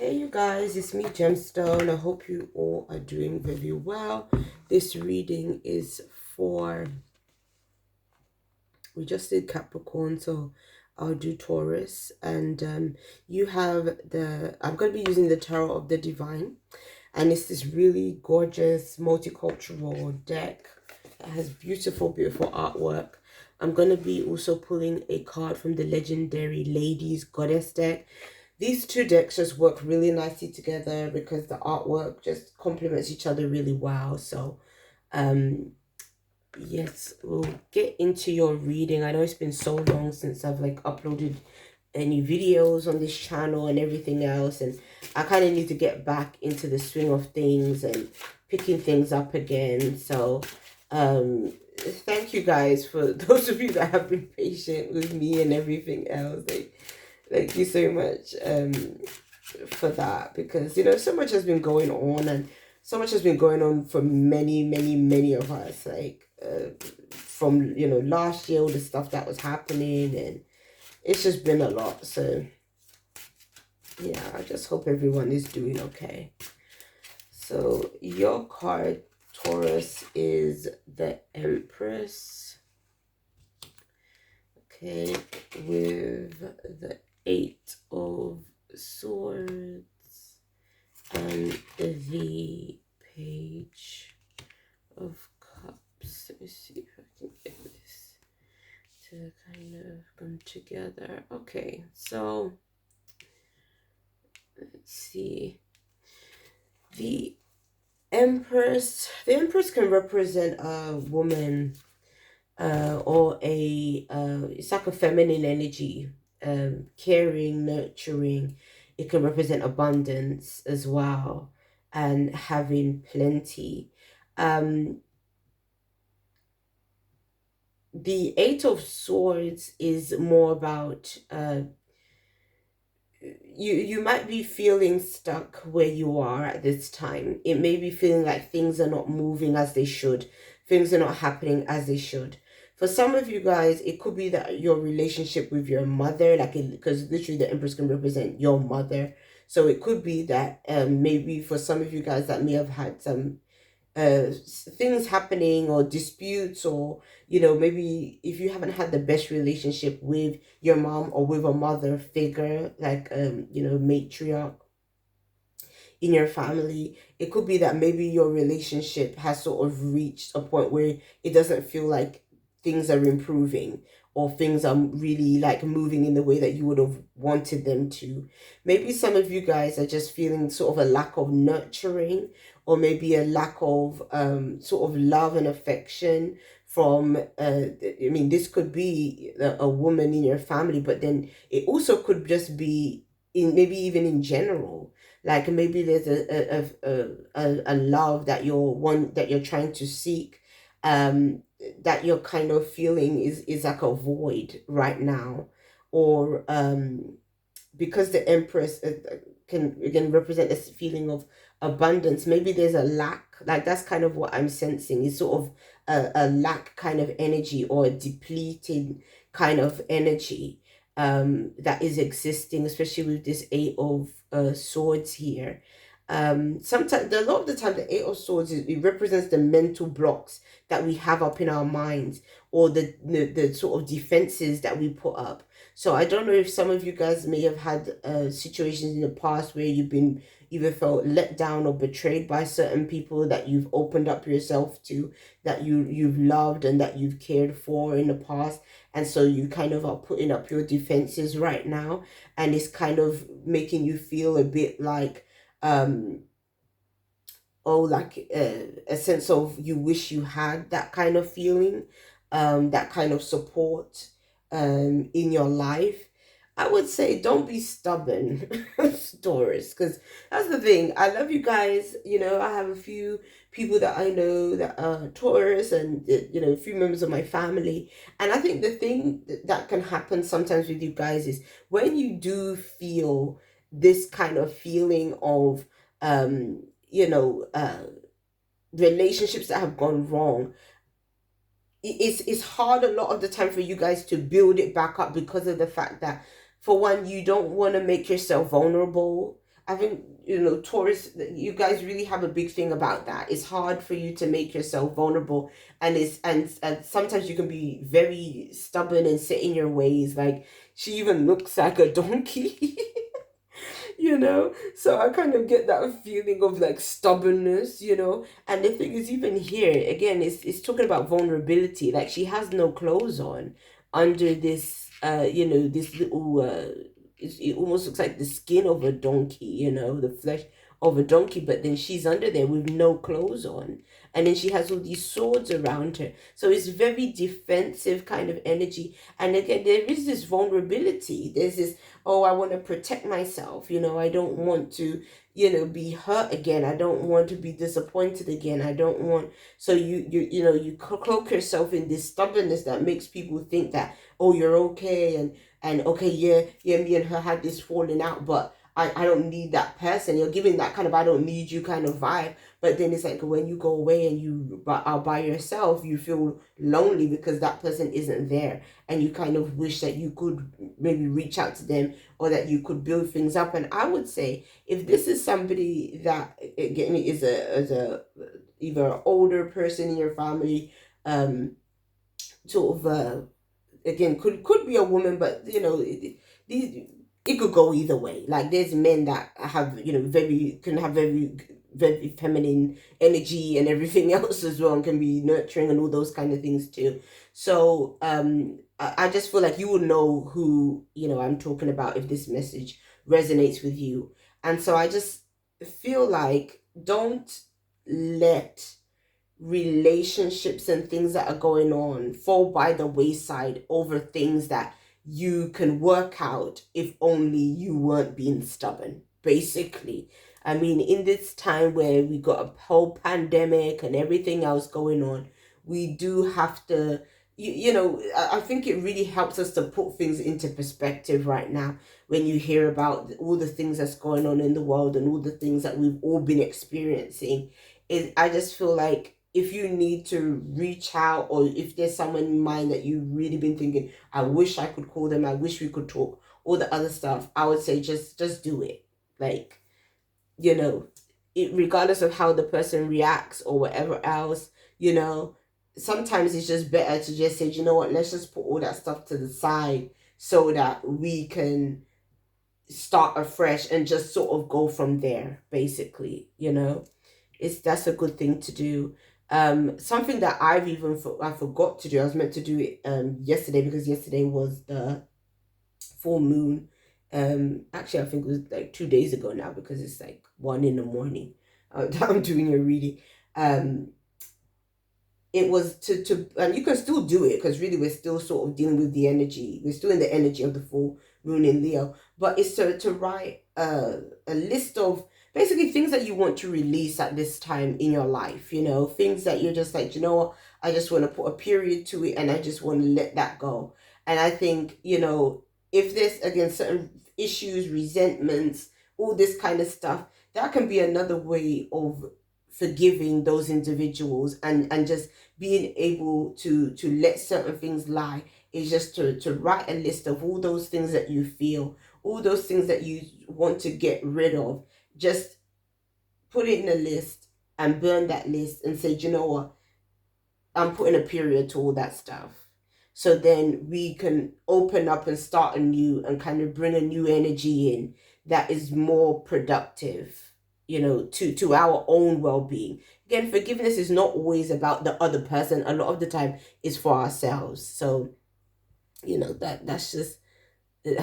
Hey you guys, it's me Gemstone. I hope you all are doing very well. This reading is for, we just did Capricorn, so I'll do Taurus. And you have I'm going to be using the Tarot of the Divine. And it's this really gorgeous multicultural deck that has beautiful, beautiful artwork. I'm going to be also pulling a card from the legendary Ladies Goddess deck. These two decks just work really nicely together because the artwork just complements each other really well. So, yes, we'll get into your reading. I know it's been so long since I've uploaded any videos on this channel and everything else, and I kind of need to get back into the swing of things and picking things up again. So, thank you guys for those of you that have been patient with me and everything else. Thank you so much for that, because so much has been going on, and so much has been going on for many of us, from last year, all the stuff that was happening, and it's just been a lot. So yeah, I just hope everyone is doing okay. So your card, Taurus, is the Empress, okay, with the 8 of Swords and the Page of Cups. Let me see if I can get this to kind of come together. Okay, so let's see. The Empress can represent a woman, or it's like a feminine energy, caring, nurturing. It can represent abundance as well, and having plenty. The 8 of Swords is more about, you might be feeling stuck where you are at this time. It may be feeling like things are not moving as they should. Things are not happening as they should. For some of you guys, it could be that your relationship with your mother, because literally the Empress can represent your mother. So it could be that maybe for some of you guys that may have had some things happening, or disputes, or maybe if you haven't had the best relationship with your mom or with a mother figure, matriarch in your family, it could be that maybe your relationship has sort of reached a point where it doesn't feel like things are improving, or things are really moving in the way that you would have wanted them to. Maybe some of you guys are just feeling sort of a lack of nurturing, or maybe a lack of sort of love and affection from this could be a woman in your family, but then it also could just be in, maybe even in general, like maybe there's a love that you're trying to seek, that you're kind of feeling is like a void right now. Or because the Empress can again represent this feeling of abundance, maybe there's a lack. Like, that's kind of what I'm sensing, is sort of a lack kind of energy, or a depleted kind of energy that is existing, especially with this 8 of Swords here. Sometimes, a lot of the time, the 8 of Swords it represents the mental blocks that we have up in our minds, or the sort of defenses that we put up. So I don't know if some of you guys may have had situations in the past where you've been either felt let down or betrayed by certain people that you've opened up yourself to, that you've loved and that you've cared for in the past. And so you kind of are putting up your defenses right now, and it's kind of making you feel a bit like, a sense of you wish you had that kind of feeling, that kind of support in your life. I would say don't be stubborn, Taurus, because that's the thing. I love you guys. I have a few people that I know that are Taurus, and a few members of my family. And I think the thing that can happen sometimes with you guys is when you do feel this kind of feeling of relationships that have gone wrong, it's hard a lot of the time for you guys to build it back up, because of the fact that, for one, you don't want to make yourself vulnerable. I think, Taurus, you guys really have a big thing about that. It's hard for you to make yourself vulnerable, and and sometimes you can be very stubborn and set in your ways. Like, she even looks like a donkey. So I kind of get that feeling of like stubbornness. And the thing is, even here again, it's talking about vulnerability. Like, she has no clothes on under this this little it almost looks like the skin of a donkey, the flesh of a donkey, but then she's under there with no clothes on, and then she has all these swords around her, so it's very defensive kind of energy. And again, there is this vulnerability. There's this, oh, I want to protect myself. I don't want to, be hurt again. I don't want to be disappointed again. I don't want. So you cloak yourself in this stubbornness that makes people think that, oh, you're okay, and okay, yeah, yeah, me and her had this falling out, but I don't need that person. You're giving that kind of I don't need you kind of vibe. But then it's like when you go away and you are by yourself, you feel lonely because that person isn't there, and you kind of wish that you could maybe reach out to them, or that you could build things up. And I would say, if this is somebody that again is a either an older person in your family, sort of again, could be a woman, but these, it could go either way. Like, there's men that have, very can have very feminine energy and everything else as well, and can be nurturing and all those kind of things too. So I just feel like you will know who I'm talking about if this message resonates with you. And so I just feel like, don't let relationships and things that are going on fall by the wayside over things that you can work out if only you weren't being stubborn, basically. I mean, in this time where we got a whole pandemic and everything else going on, we do have to, I think it really helps us to put things into perspective right now when you hear about all the things that's going on in the world and all the things that we've all been experiencing. I just feel like, if you need to reach out, or if there's someone in mind that you've really been thinking, I wish I could call them, I wish we could talk, all the other stuff, I would say just do it. Like, you know, regardless of how the person reacts or whatever else, sometimes it's just better to just say, you know what, let's just put all that stuff to the side so that we can start afresh and just sort of go from there, basically. That's a good thing to do. Something that I forgot to do. I was meant to do it yesterday, because yesterday was the full moon. Actually, I think it was like 2 days ago now, because it's like 1 in the morning. I'm doing a reading. It was to and you can still do it, because really we're still sort of dealing with the energy. We're still in the energy of the full moon in Leo, but it's to write a list of basically things that you want to release at this time in your life. Things that you're just like, I just want to put a period to it, and I just want to let that go. And I think, if there's again certain issues, resentments, all this kind of stuff, that can be another way of forgiving those individuals, and just being able to let certain things lie, is just to write a list of all those things that you feel, all those things that you want to get rid of. Just put it in a list and burn that list and say, you know what, I'm putting a period to all that stuff. So then we can open up and start anew, and kind of bring a new energy in that is more productive, to our own well-being. Again, forgiveness is not always about the other person. A lot of the time it's for ourselves. So, that's just the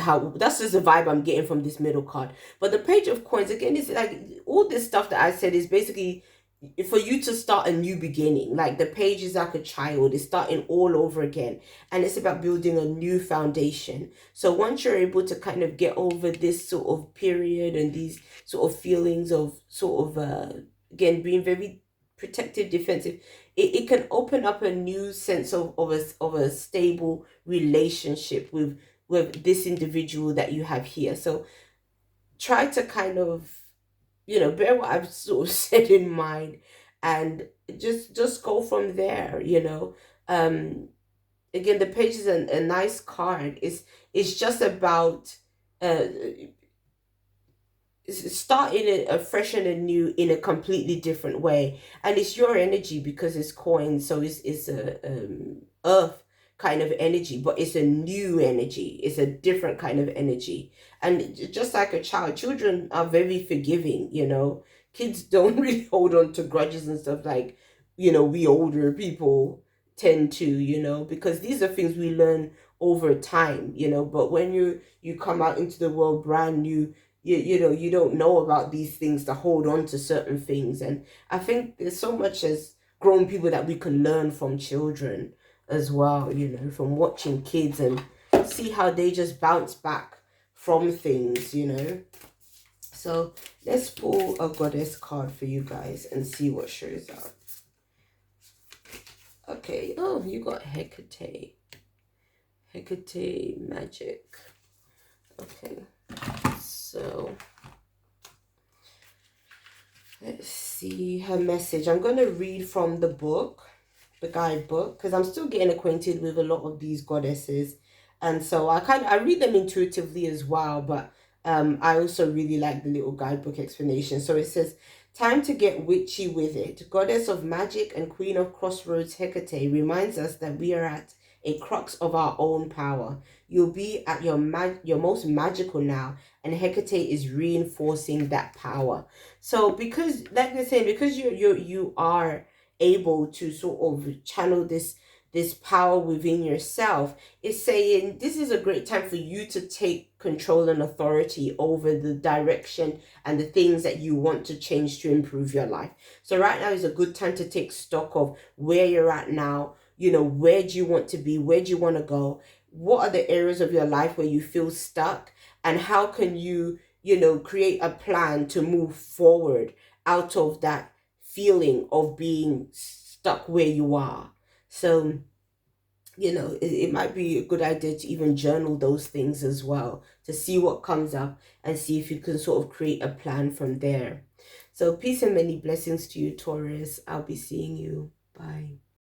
vibe I'm getting from this middle card. But the Page of Coins, again, is like all this stuff that I said is basically for you to start a new beginning. Like, the page is like a child, it's starting all over again, and it's about building a new foundation. So once you're able to kind of get over this sort of period and these sort of feelings of sort of again being very protective, defensive, it can open up a new sense of a stable relationship with this individual that you have here. So try to kind of, bear what I've sort of said in mind, and just go from there. Again, the page is a nice card. It's just about uh starting it afresh and anew in a completely different way. And it's your energy because it's coin, so it's a earth kind of energy, but it's a new energy. It's a different kind of energy. And just like a child, children are very forgiving, you know. Kids don't really hold on to grudges and stuff like, you know, we older people tend to, you know, because these are things we learn over time, you know. But when you come out into the world brand new, you know, you don't know about these things to hold on to certain things. And I think there's so much as grown people that we can learn from children as well, you know, from watching kids and see how they just bounce back from things, you know. So let's pull a goddess card for you guys and see what shows up. Okay, oh, you got Hecate. Hecate magic. Okay, so let's see her message. I'm going to read from the book, the guidebook, because I'm still getting acquainted with a lot of these goddesses. And so I read them intuitively as well, but I also really like the little guidebook explanation. So it says, time to get witchy with it. Goddess of magic and queen of crossroads Hecate reminds us that we are at a crux of our own power. You'll be at your most magical now, and Hecate is reinforcing that power. So because, like they're saying, because you are able to sort of channel this power within yourself, is saying this is a great time for you to take control and authority over the direction and the things that you want to change to improve your life. So right now is a good time to take stock of where you're at now. You know, where do you want to be? Where do you want to go? What are the areas of your life where you feel stuck? And how can you, you know, create a plan to move forward out of that feeling of being stuck where you are? So, you know, it might be a good idea to even journal those things as well, to see what comes up and see if you can sort of create a plan from there. So peace and many blessings to you, Taurus. I'll be seeing you. Bye.